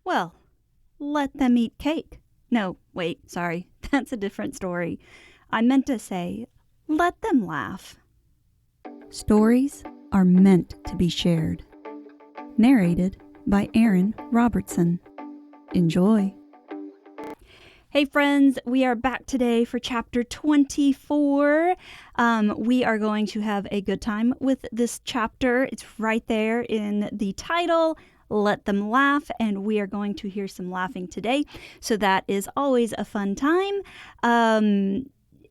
Well, let them eat cake. No, wait, sorry, that's a different story. I meant to say, let them laugh. Stories are meant to be shared. Narrated by Erin Robertson. Enjoy. Hey friends, we are back today for chapter 24. We are going to have a good time with this chapter. It's right there in the title, Let Them Laugh, and we are going to hear some laughing today. So that is always a fun time.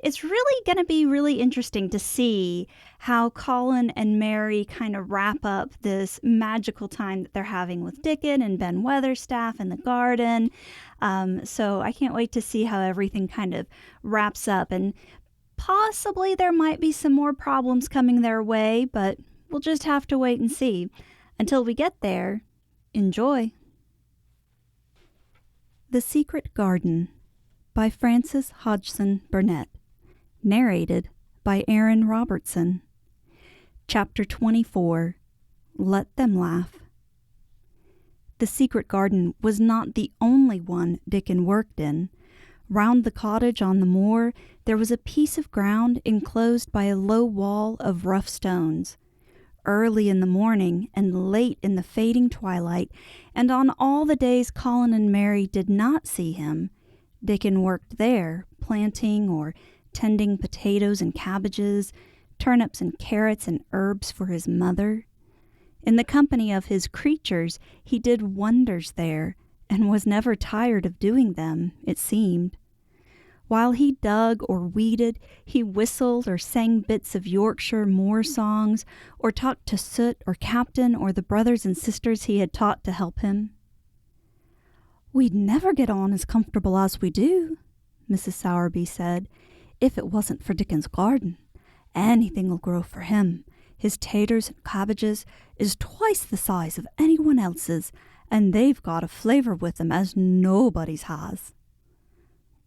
It's really going to be really interesting to see how Colin and Mary kind of wrap up this magical time that they're having with Dicken and Ben Weatherstaff in the garden. So I can't wait to see how everything kind of wraps up. And possibly there might be some more problems coming their way, but we'll just have to wait and see. Until we get there, enjoy. The Secret Garden by Frances Hodgson Burnett. Narrated by Erin Robertson. Chapter 24. Let Them Laugh. The secret garden was not the only one Dicken worked in. Round the cottage on the moor, there was a piece of ground enclosed by a low wall of rough stones. Early in the morning and late in the fading twilight, and on all the days Colin and Mary did not see him, Dicken worked there, planting or tending potatoes and cabbages, turnips and carrots and herbs for his mother. In the company of his creatures, he did wonders there, and was never tired of doing them, it seemed. While he dug or weeded, he whistled or sang bits of Yorkshire moor songs, or talked to Soot or Captain or the brothers and sisters he had taught to help him. "We'd never get on as comfortable as we do," Mrs. Sowerby said, "if it wasn't for Dicken's garden. Anything'll grow for him. His taters and cabbages is twice the size of anyone else's, and they've got a flavour with them as nobody's has."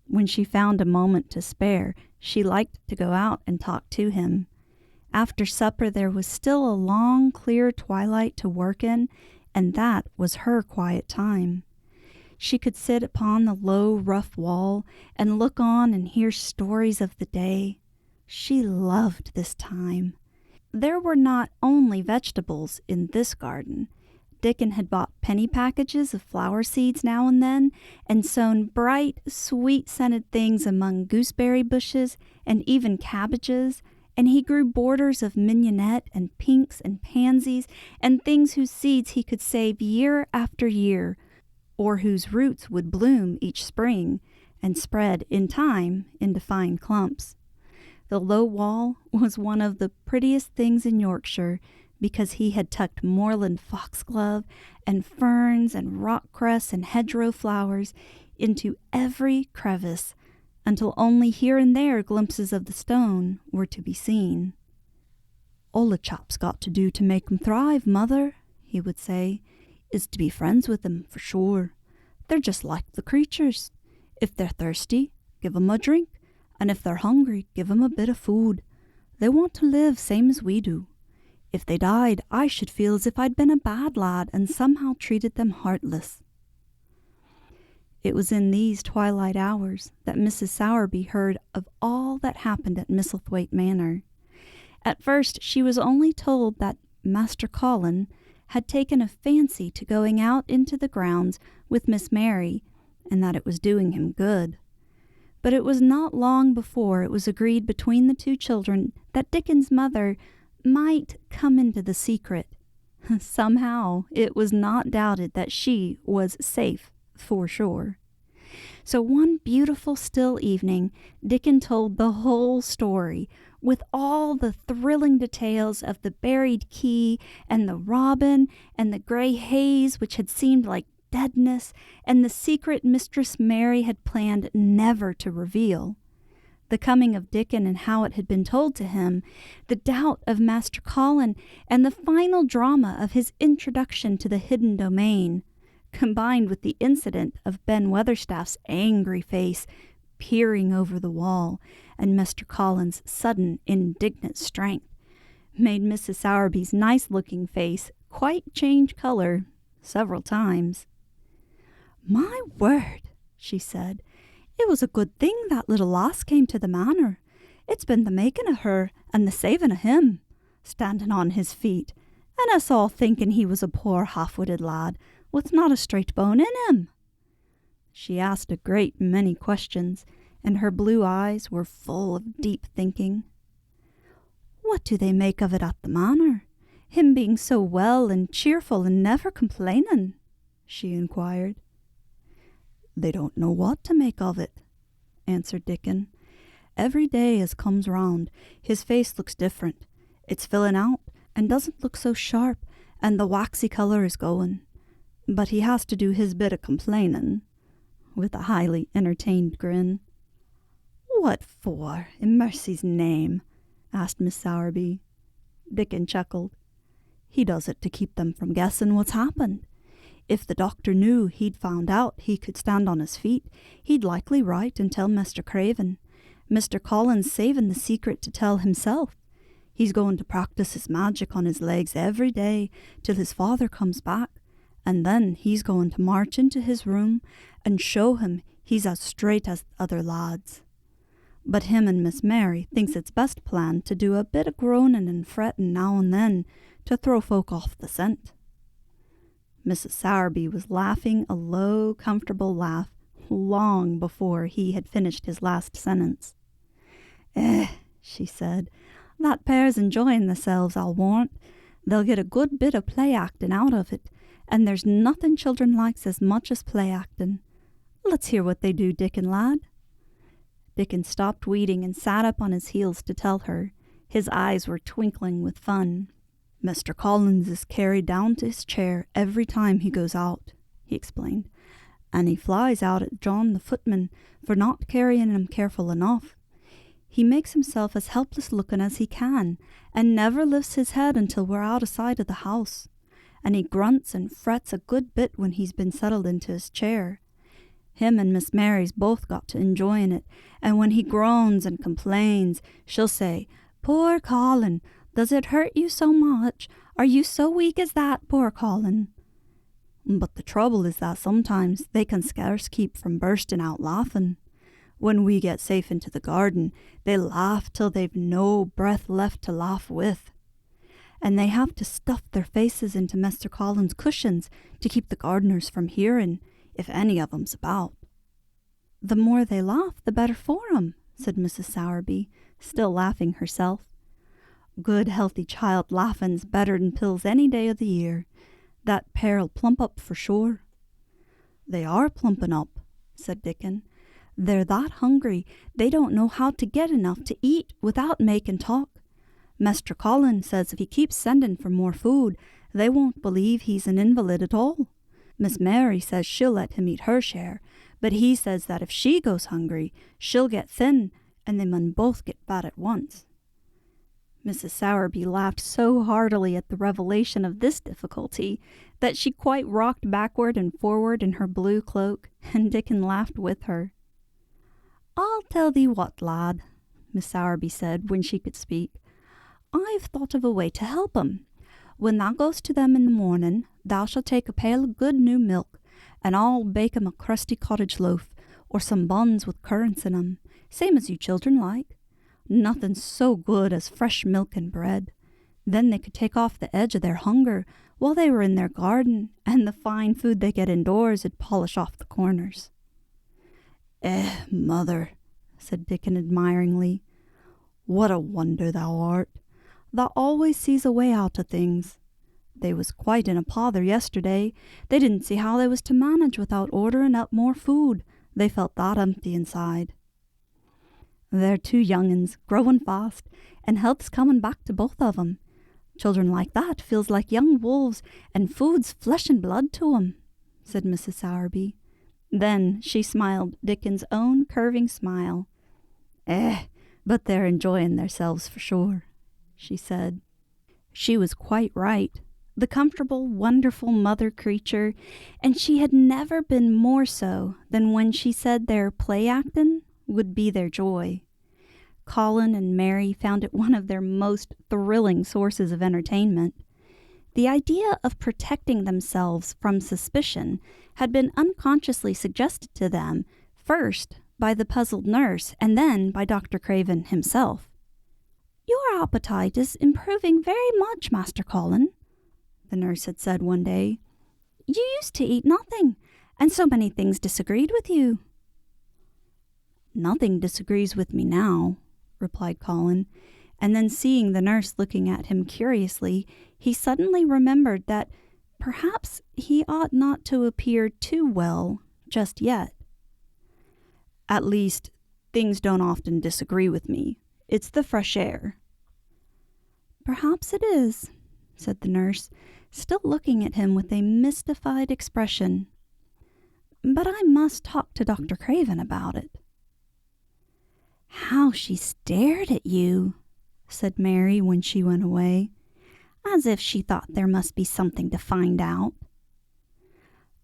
When she found a moment to spare, she liked to go out and talk to him. After supper there was still a long, clear twilight to work in, and that was her quiet time. She could sit upon the low, rough wall and look on and hear stories of the day. She loved this time. There were not only vegetables in this garden. Dicken had bought penny packages of flower seeds now and then, and sown bright, sweet-scented things among gooseberry bushes and even cabbages, and he grew borders of mignonette and pinks and pansies and things whose seeds he could save year after year, or whose roots would bloom each spring and spread in time into fine clumps. The low wall was one of the prettiest things in Yorkshire, because he had tucked moorland foxglove and ferns and rock cress and hedgerow flowers into every crevice, until only here and there glimpses of the stone were to be seen. "All a chap's got to do to make 'em thrive, mother," he would say, "is to be friends with 'em, for sure. They're just like the creatures. If they're thirsty, give 'em a drink, and if they're hungry, give 'em a bit of food. They want to live same as we do. If they died, I should feel as if I'd been a bad lad and somehow treated them heartless." It was in these twilight hours that Mrs. Sowerby heard of all that happened at Misselthwaite Manor. At first she was only told that Master Colin had taken a fancy to going out into the grounds with Miss Mary, and that it was doing him good. But it was not long before it was agreed between the two children that Dicken's mother might come into the secret. Somehow it was not doubted that she was safe for sure. So one beautiful still evening, Dicken told the whole story, with all the thrilling details of the buried key and the robin and the grey haze which had seemed like deadness, and the secret Mistress Mary had planned never to reveal. The coming of Dicken and how it had been told to him, the doubt of Master Colin, and the final drama of his introduction to the hidden domain, combined with the incident of Ben Weatherstaff's angry face peering over the wall, and Mr. Colin's sudden indignant strength, made Mrs. Sowerby's nice-looking face quite change color several times. "My word," she said, "it was a good thing that little lass came to the manor. It's been the making of her and the saving of him, standing on his feet, and us all thinking he was a poor half-witted lad with not a straight bone in him." She asked a great many questions, and her blue eyes were full of deep thinking. "What do they make of it at the manor, him being so well and cheerful and never complaining?" she inquired. "They don't know what to make of it," answered Dicken. "Every day as comes round, his face looks different. It's filling out and doesn't look so sharp, and the waxy colour is going. But he has to do his bit of complaining," with a highly entertained grin. "What for, in mercy's name?" asked Miss Sowerby. Dicken chuckled. "He does it to keep them from guessing what's happened. If the doctor knew he'd found out he could stand on his feet, he'd likely write and tell Mr. Craven. Mr. Colin's saving the secret to tell himself. He's going to practice his magic on his legs every day till his father comes back, and then he's going to march into his room and show him he's as straight as other lads. But him and Miss Mary thinks it's best plan to do a bit of groaning and fretting now and then to throw folk off the scent." Mrs. Sowerby was laughing a low, comfortable laugh long before he had finished his last sentence. She said, "that pair's enjoying themselves, I'll warrant. They'll get a good bit of play-acting out of it, and there's nothing children likes as much as play-acting. Let's hear what they do, Dicken, lad." Dicken stopped weeding and sat up on his heels to tell her. His eyes were twinkling with fun. "Mr. Collins is carried down to his chair every time he goes out," he explained, "and he flies out at John the footman for not carrying him careful enough. He makes himself as helpless looking as he can, and never lifts his head until we're out of sight of the house. And he grunts and frets a good bit when he's been settled into his chair. Him and Miss Mary's both got to enjoying it, and when he groans and complains, she'll say, 'Poor Colin, does it hurt you so much? Are you so weak as that, poor Colin?' But the trouble is that sometimes they can scarce keep from bursting out laughing. When we get safe into the garden, they laugh till they've no breath left to laugh with. And they have to stuff their faces into Mr. Colin's cushions to keep the gardeners from hearing, if any of 'em's about." "The more they laugh, the better for 'em," said Mrs. Sowerby, still laughing herself. "Good healthy child laughing's better'n pills any day of the year. That pair'll plump up for sure." "They are plumping up," said Dicken. "They're that hungry they don't know how to get enough to eat without making talk. Mr. Colin says if he keeps sending for more food, they won't believe he's an invalid at all. Miss Mary says she'll let him eat her share, but he says that if she goes hungry, she'll get thin, and they mun both get fat at once." Mrs. Sowerby laughed so heartily at the revelation of this difficulty that she quite rocked backward and forward in her blue cloak, and Dicken laughed with her. "I'll tell thee what, lad," Miss Sowerby said when she could speak. "I've thought of a way to help 'em. When thou goes to them in the morning, thou shalt take a pail of good new milk, and I'll bake 'em a crusty cottage loaf, or some buns with currants in 'em, same as you children like. Nothing's so good as fresh milk and bread. Then they could take off the edge of their hunger while they were in their garden, and the fine food they get indoors 'ud polish off the corners." Mother," said Dicken admiringly, "what a wonder thou art. Thou always sees a way out of things. They was quite in a pother yesterday. They didn't see how they was to manage without ordering up more food. They felt that empty inside." "They're two young'uns, growing fast, and health's coming back to both of 'em. Children like that feels like young wolves, and food's flesh and blood to 'em," said Mrs. Sowerby. Then she smiled Dicken's own curving smile. But they're enjoying themselves for sure," she said. She was quite right. The comfortable, wonderful mother creature, and she had never been more so than when she said their play-acting would be their joy. Colin and Mary found it one of their most thrilling sources of entertainment. The idea of protecting themselves from suspicion had been unconsciously suggested to them, first by the puzzled nurse and then by Dr. Craven himself. "Your appetite is improving very much, Master Colin," the nurse had said one day. "You used to eat nothing, and so many things disagreed with you." "Nothing disagrees with me now," replied Colin, and then seeing the nurse looking at him curiously, he suddenly remembered that perhaps he ought not to appear too well just yet. "At least, things don't often disagree with me. It's the fresh air." "Perhaps it is," said the nurse, still looking at him with a mystified expression. "But I must talk to Dr. Craven about it." "How she stared at you," said Mary when she went away, "as if she thought there must be something to find out."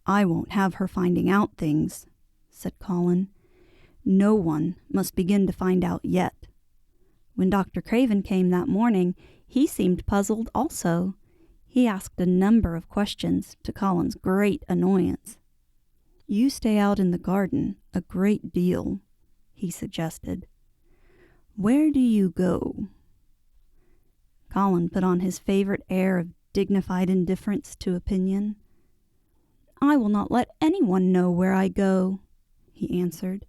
"I won't have her finding out things," said Colin. "No one must begin to find out yet." When Dr. Craven came that morning, he seemed puzzled also. He asked a number of questions, to Colin's great annoyance. "You stay out in the garden a great deal," he suggested. "Where do you go?" Colin put on his favorite air of dignified indifference to opinion. "I will not let anyone know where I go," he answered.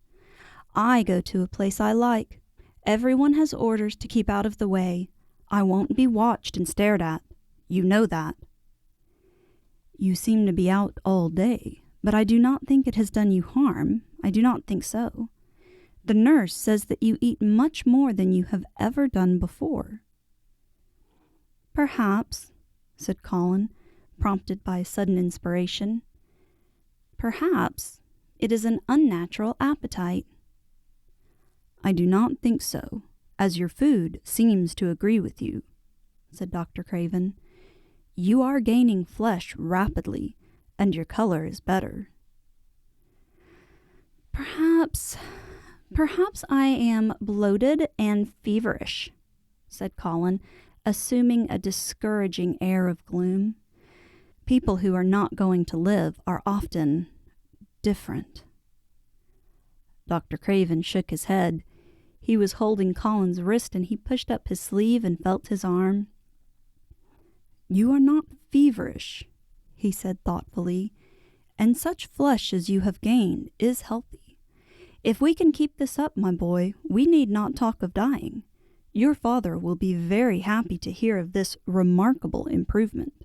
"I go to a place I like. Everyone has orders to keep out of the way. I won't be watched and stared at. You know that." "You seem to be out all day, but I do not think it has done you harm. I do not think so. The nurse says that you eat much more than you have ever done before." "Perhaps," said Colin, prompted by a sudden inspiration. "Perhaps it is an unnatural appetite." "I do not think so, as your food seems to agree with you," said Dr. Craven. "You are gaining flesh rapidly, and your color is better." Perhaps I am bloated and feverish," said Colin, assuming a discouraging air of gloom. "People who are not going to live are often different." Dr. Craven shook his head. He was holding Colin's wrist, and he pushed up his sleeve and felt his arm. "You are not feverish," he said thoughtfully, "and such flesh as you have gained is healthy. If we can keep this up, my boy, we need not talk of dying. Your father will be very happy to hear of this remarkable improvement."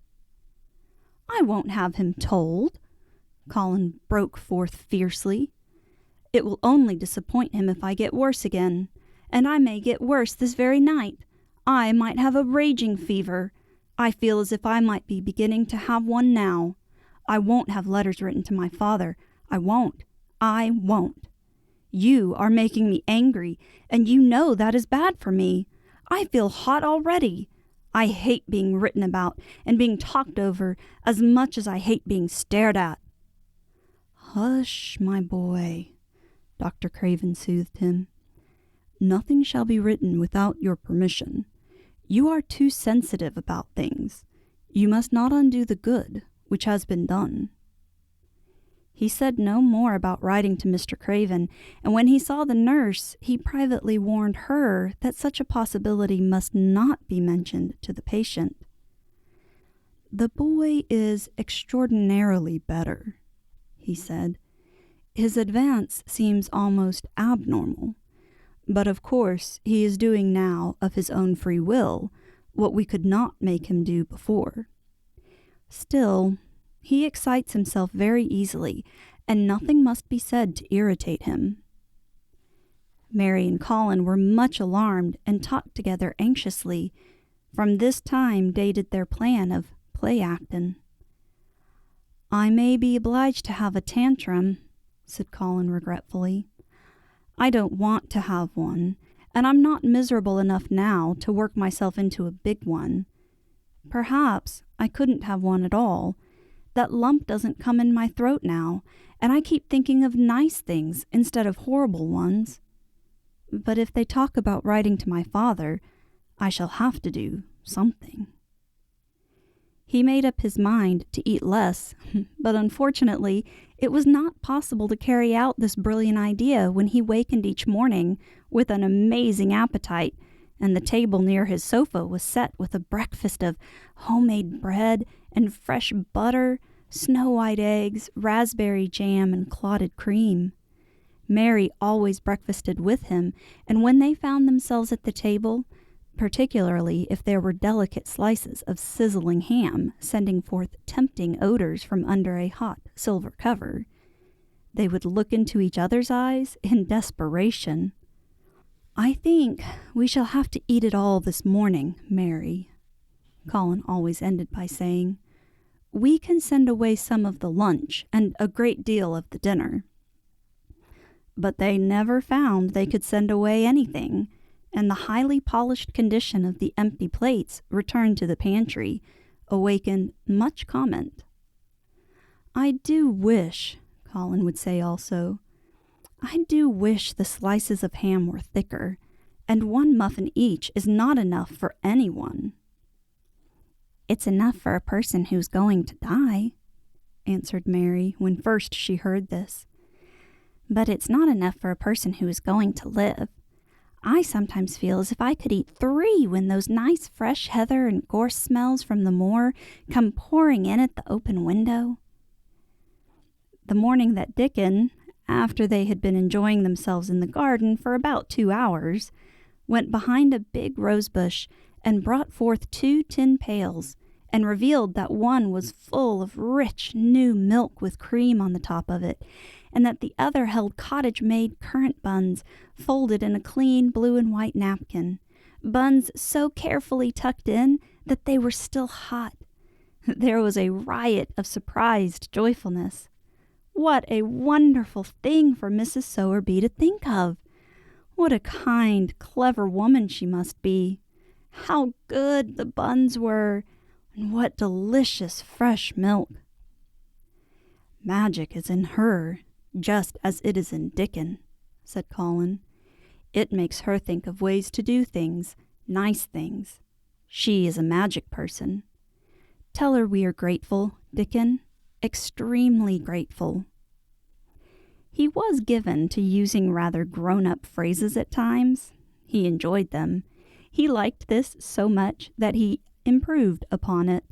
"I won't have him told," Colin broke forth fiercely. "It will only disappoint him if I get worse again, and I may get worse this very night. I might have a raging fever. I feel as if I might be beginning to have one now. I won't have letters written to my father. I won't. You are making me angry, and you know that is bad for me. I feel hot already. I hate being written about and being talked over as much as I hate being stared at." "Hush, my boy," Dr. Craven soothed him. "Nothing shall be written without your permission. You are too sensitive about things. You must not undo the good which has been done." He said no more about writing to Mr. Craven, and when he saw the nurse, he privately warned her that such a possibility must not be mentioned to the patient. "The boy is extraordinarily better," he said. "His advance seems almost abnormal. But of course he is doing now, of his own free will, what we could not make him do before. Still, he excites himself very easily, and nothing must be said to irritate him." Mary and Colin were much alarmed and talked together anxiously. From this time dated their plan of play-actin'. "I may be obliged to have a tantrum," said Colin regretfully. "I don't want to have one, and I'm not miserable enough now to work myself into a big one. Perhaps I couldn't have one at all. That lump doesn't come in my throat now, and I keep thinking of nice things instead of horrible ones. But if they talk about writing to my father, I shall have to do something." He made up his mind to eat less, but unfortunately, it was not possible to carry out this brilliant idea when he wakened each morning with an amazing appetite, and the table near his sofa was set with a breakfast of homemade bread and fresh butter, snow-white eggs, raspberry jam, and clotted cream. Mary always breakfasted with him, and when they found themselves at the table, particularly if there were delicate slices of sizzling ham sending forth tempting odors from under a hot silver cover, they would look into each other's eyes in desperation. "I think we shall have to eat it all this morning, Mary," Colin always ended by saying. "We can send away some of the lunch and a great deal of the dinner." But they never found they could send away anything, and the highly polished condition of the empty plates returned to the pantry awakened much comment. "I do wish," Colin would say also, "I do wish the slices of ham were thicker, and one muffin each is not enough for anyone." "It's enough for a person who's going to die," answered Mary when first she heard this. "But it's not enough for a person who is going to live. I sometimes feel as if I could eat 3 when those nice fresh heather and gorse smells from the moor come pouring in at the open window." The morning that Dicken, after they had been enjoying themselves in the garden for about 2 hours, went behind a big rosebush and brought forth 2 tin pails, and revealed that one was full of rich new milk with cream on the top of it, and that the other held cottage-made currant buns folded in a clean blue and white napkin, buns so carefully tucked in that they were still hot. There was a riot of surprised joyfulness. What a wonderful thing for Mrs. Sowerby to think of! What a kind, clever woman she must be! How good the buns were, and what delicious fresh milk! "Magic is in her, just as it is in Dicken," said Colin. "It makes her think of ways to do things, nice things. She is a magic person. Tell her we are grateful, Dicken, extremely grateful." He was given to using rather grown-up phrases at times. He enjoyed them. He liked this so much that he improved upon it.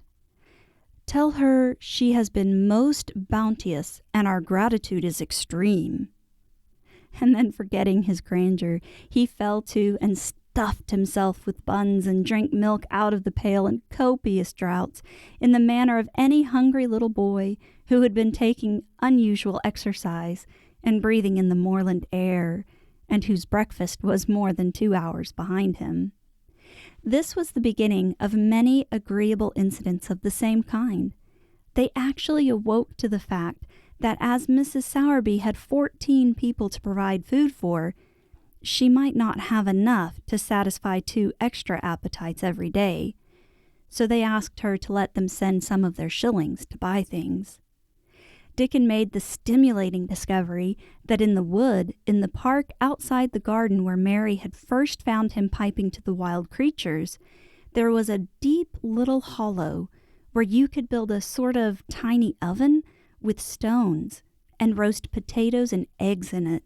"Tell her she has been most bounteous, and our gratitude is extreme." And then, forgetting his grandeur, he fell to and stuffed himself with buns and drank milk out of the pail in copious draughts, in the manner of any hungry little boy who had been taking unusual exercise and breathing in the moorland air, and whose breakfast was more than 2 hours behind him. This was the beginning of many agreeable incidents of the same kind. They actually awoke to the fact that as Mrs. Sowerby had 14 people to provide food for, she might not have enough to satisfy 2 extra appetites every day, so they asked her to let them send some of their shillings to buy things. Dicken made the stimulating discovery that in the wood, in the park outside the garden where Mary had first found him piping to the wild creatures, there was a deep little hollow where you could build a sort of tiny oven with stones and roast potatoes and eggs in it.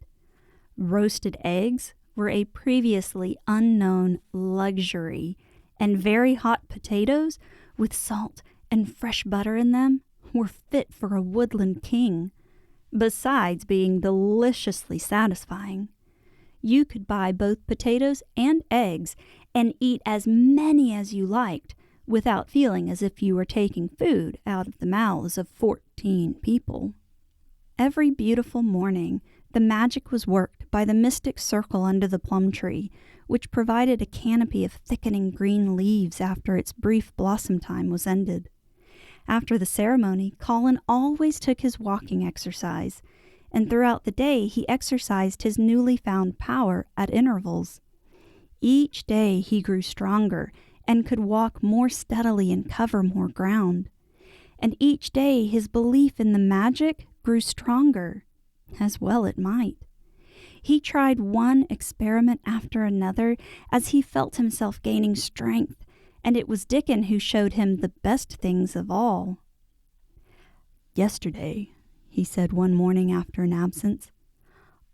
Roasted eggs were a previously unknown luxury, and very hot potatoes with salt and fresh butter in them were fit for a woodland king, besides being deliciously satisfying. You could buy both potatoes and eggs and eat as many as you liked without feeling as if you were taking food out of the mouths of 14 people. Every beautiful morning, the magic was worked by the mystic circle under the plum tree, which provided a canopy of thickening green leaves after its brief blossom time was ended. After the ceremony, Colin always took his walking exercise, and throughout the day he exercised his newly found power at intervals. Each day he grew stronger and could walk more steadily and cover more ground. And each day his belief in the magic grew stronger, as well it might. He tried one experiment after another as he felt himself gaining strength, and it was Dicken who showed him the best things of all. "Yesterday," he said one morning after an absence,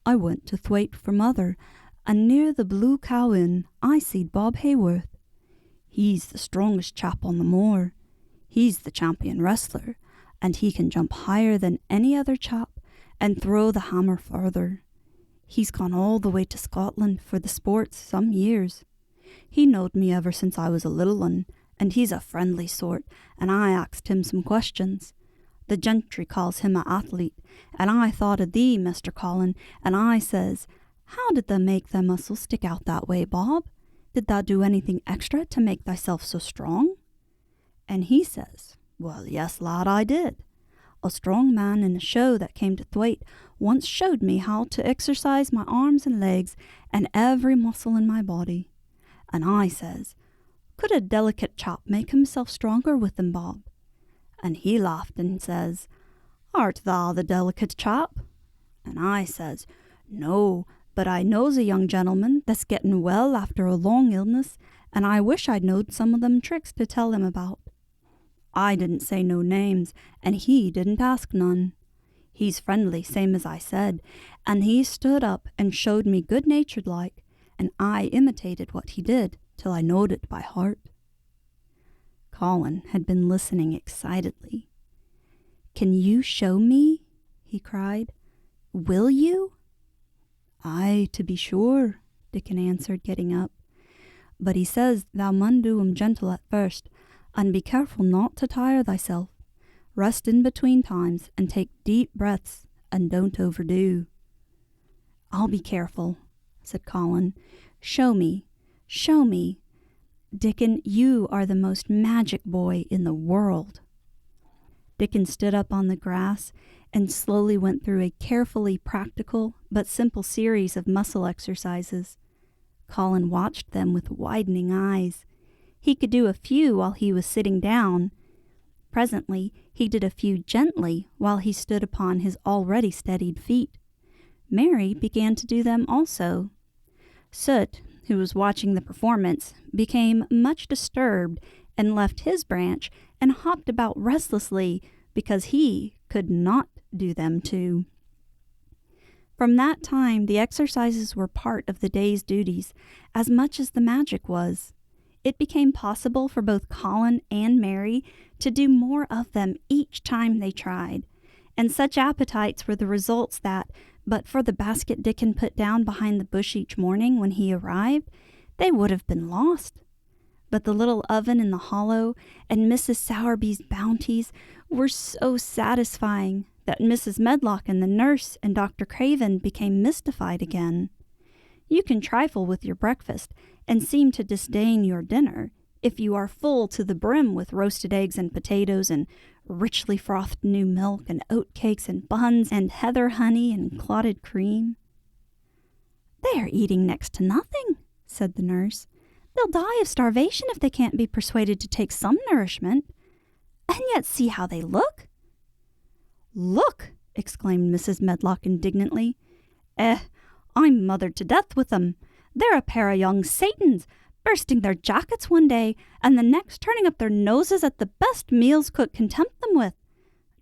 "I went to Thwaite for mother, and near the Blue Cow Inn I seed Bob Hayworth. He's the strongest chap on the moor. He's the champion wrestler, and he can jump higher than any other chap and throw the hammer further. He's gone all the way to Scotland for the sports some years. He knowed me ever since I was a little un, and he's a friendly sort, and I asked him some questions. The gentry calls him a athlete, and I thought of thee, Mr. Colin, and I says, 'How did thou make thy muscles stick out that way, Bob? Did thou do anything extra to make thyself so strong?' And he says, 'Well, yes, lad, I did. A strong man in a show that came to Thwaite once showed me how to exercise my arms and legs and every muscle in my body.' And I says, 'Could a delicate chap make himself stronger with them, Bob?' And he laughed and says, 'Art thou the delicate chap?' And I says, 'No, but I knows a young gentleman that's getting well after a long illness, and I wish I'd knowed some of them tricks to tell him about.' I didn't say no names, and he didn't ask none. He's friendly, same as I said, and he stood up and showed me good-natured like, and I imitated what he did till I knowed it by heart." Colin had been listening excitedly. "Can you show me?" he cried. "Will you?" "Aye, to be sure," Dicken answered, getting up. "But he says thou mun do 'em gentle at first, and be careful not to tire thyself. Rest in between times, and take deep breaths, and don't overdo." "I'll be careful," said Colin. "Show me, show me. Dicken, you are the most magic boy in the world." Dicken stood up on the grass and slowly went through a carefully practical but simple series of muscle exercises. Colin watched them with widening eyes. He could do a few while he was sitting down. Presently, he did a few gently while he stood upon his already steadied feet. Mary began to do them also. Soot, who was watching the performance, became much disturbed and left his branch and hopped about restlessly because he could not do them too. From that time, the exercises were part of the day's duties as much as the magic was. It became possible for both Colin and Mary to do more of them each time they tried, and such appetites were the results that, but for the basket Dicken put down behind the bush each morning when he arrived, they would have been lost. But the little oven in the hollow and Mrs. Sowerby's bounties were so satisfying that Mrs. Medlock and the nurse and Dr. Craven became mystified again. You can trifle with your breakfast and seem to disdain your dinner if you are full to the brim with roasted eggs and potatoes and richly frothed new milk and oat cakes and buns and heather honey and clotted cream. "They are eating next to nothing," said the nurse. "They'll die of starvation if they can't be persuaded to take some nourishment. And yet see how they look." "Look!" exclaimed Mrs. Medlock indignantly. I'm mothered to death with them. They're a pair of young Satans, bursting their jackets one day, and the next turning up their noses at the best meals cook can tempt them with.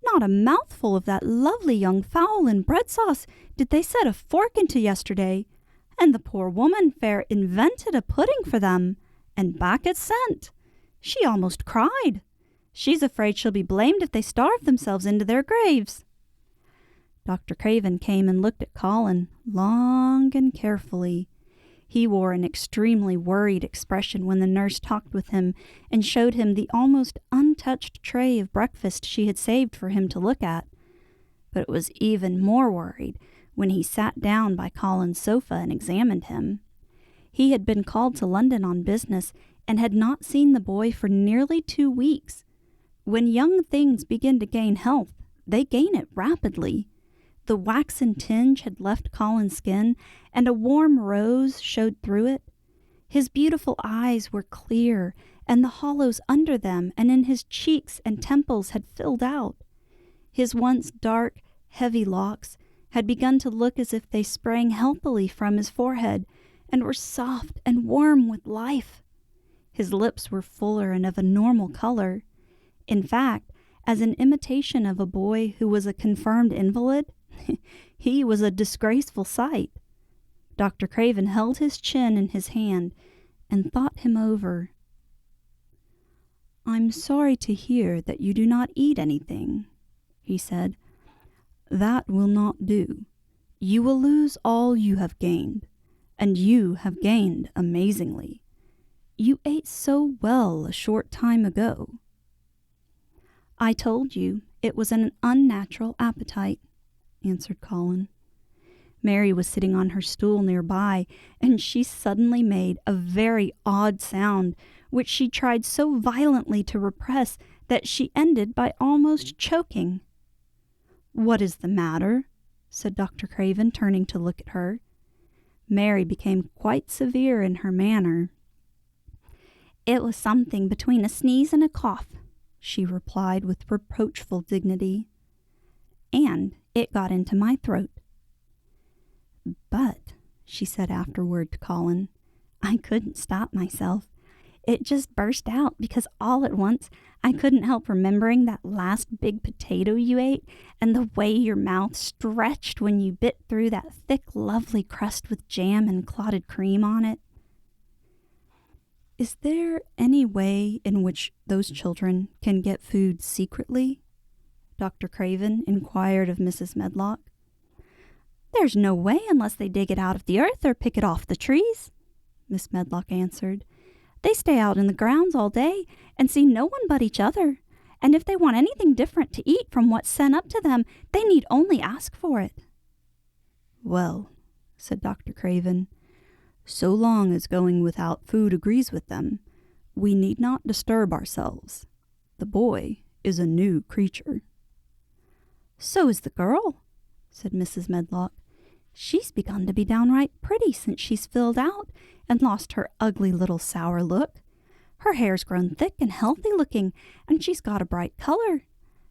Not a mouthful of that lovely young fowl in bread sauce did they set a fork into yesterday, and the poor woman fair invented a pudding for them, and back it sent. She almost cried. She's afraid she'll be blamed if they starve themselves into their graves." Dr. Craven came and looked at Colin long and carefully. He wore an extremely worried expression when the nurse talked with him and showed him the almost untouched tray of breakfast she had saved for him to look at. But it was even more worried when he sat down by Colin's sofa and examined him. He had been called to London on business and had not seen the boy for nearly 2 weeks. When young things begin to gain health, they gain it rapidly. The waxen tinge had left Colin's skin, and a warm rose showed through it. His beautiful eyes were clear, and the hollows under them and in his cheeks and temples had filled out. His once dark, heavy locks had begun to look as if they sprang healthily from his forehead, and were soft and warm with life. His lips were fuller and of a normal color. In fact, as an imitation of a boy who was a confirmed invalid, he was a disgraceful sight. Dr. Craven held his chin in his hand and thought him over. "I'm sorry to hear that you do not eat anything," he said. "That will not do. You will lose all you have gained, and you have gained amazingly. You ate so well a short time ago." "I told you it was an unnatural appetite," answered Colin. Mary was sitting on her stool nearby, and she suddenly made a very odd sound, which she tried so violently to repress that she ended by almost choking. "What is the matter?" said Dr. Craven, turning to look at her. Mary became quite severe in her manner. "It was something between a sneeze and a cough," she replied with reproachful dignity. "And it got into my throat." "But," she said afterward to Colin, "I couldn't stop myself. It just burst out because all at once I couldn't help remembering that last big potato you ate and the way your mouth stretched when you bit through that thick, lovely crust with jam and clotted cream on it." "Is there any way in which those children can get food secretly?" Dr. Craven inquired of Mrs. Medlock. "There's no way unless they dig it out of the earth or pick it off the trees," Miss Medlock answered. "They stay out in the grounds all day and see no one but each other, and if they want anything different to eat from what's sent up to them, they need only ask for it." "Well," said Dr. Craven, "so long as going without food agrees with them, we need not disturb ourselves. The boy is a new creature." "So is the girl," said Mrs. Medlock. "She's begun to be downright pretty since she's filled out and lost her ugly little sour look. Her hair's grown thick and healthy looking, and she's got a bright color.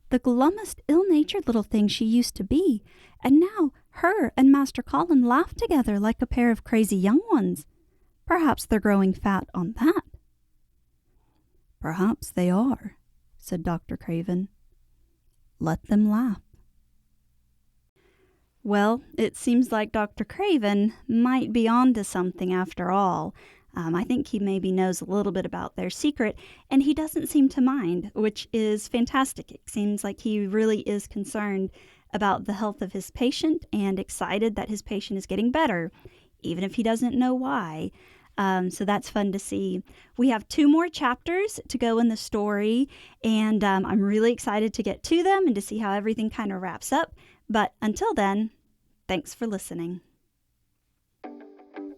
The glummest, ill-natured little thing she used to be, and now her and Master Colin laugh together like a pair of crazy young ones. Perhaps they're growing fat on that." "Perhaps they are," said Dr. Craven. "Let them laugh." Well, it seems like Dr. Craven might be onto something after all. I think he maybe knows a little bit about their secret, and he doesn't seem to mind, which is fantastic. It seems like he really is concerned about the health of his patient and excited that his patient is getting better, even if he doesn't know why. So that's fun to see. We have 2 more chapters to go in the story, and I'm really excited to get to them and to see how everything kind of wraps up. But until then, thanks for listening.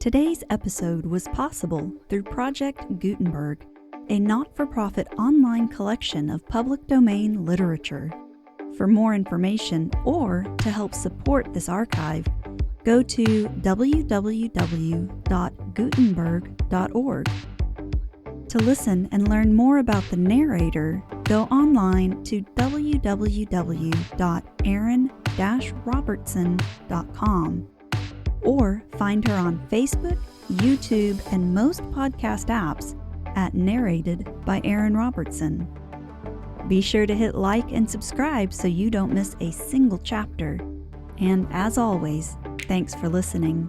Today's episode was possible through Project Gutenberg, a not-for-profit online collection of public domain literature. For more information or to help support this archive, go to www.gutenberg.org. To listen and learn more about the narrator, go online to www.erin-robertson.com or find her on Facebook, YouTube, and most podcast apps at Narrated by Erin Robertson. Be sure to hit like and subscribe so you don't miss a single chapter. And as always, thanks for listening.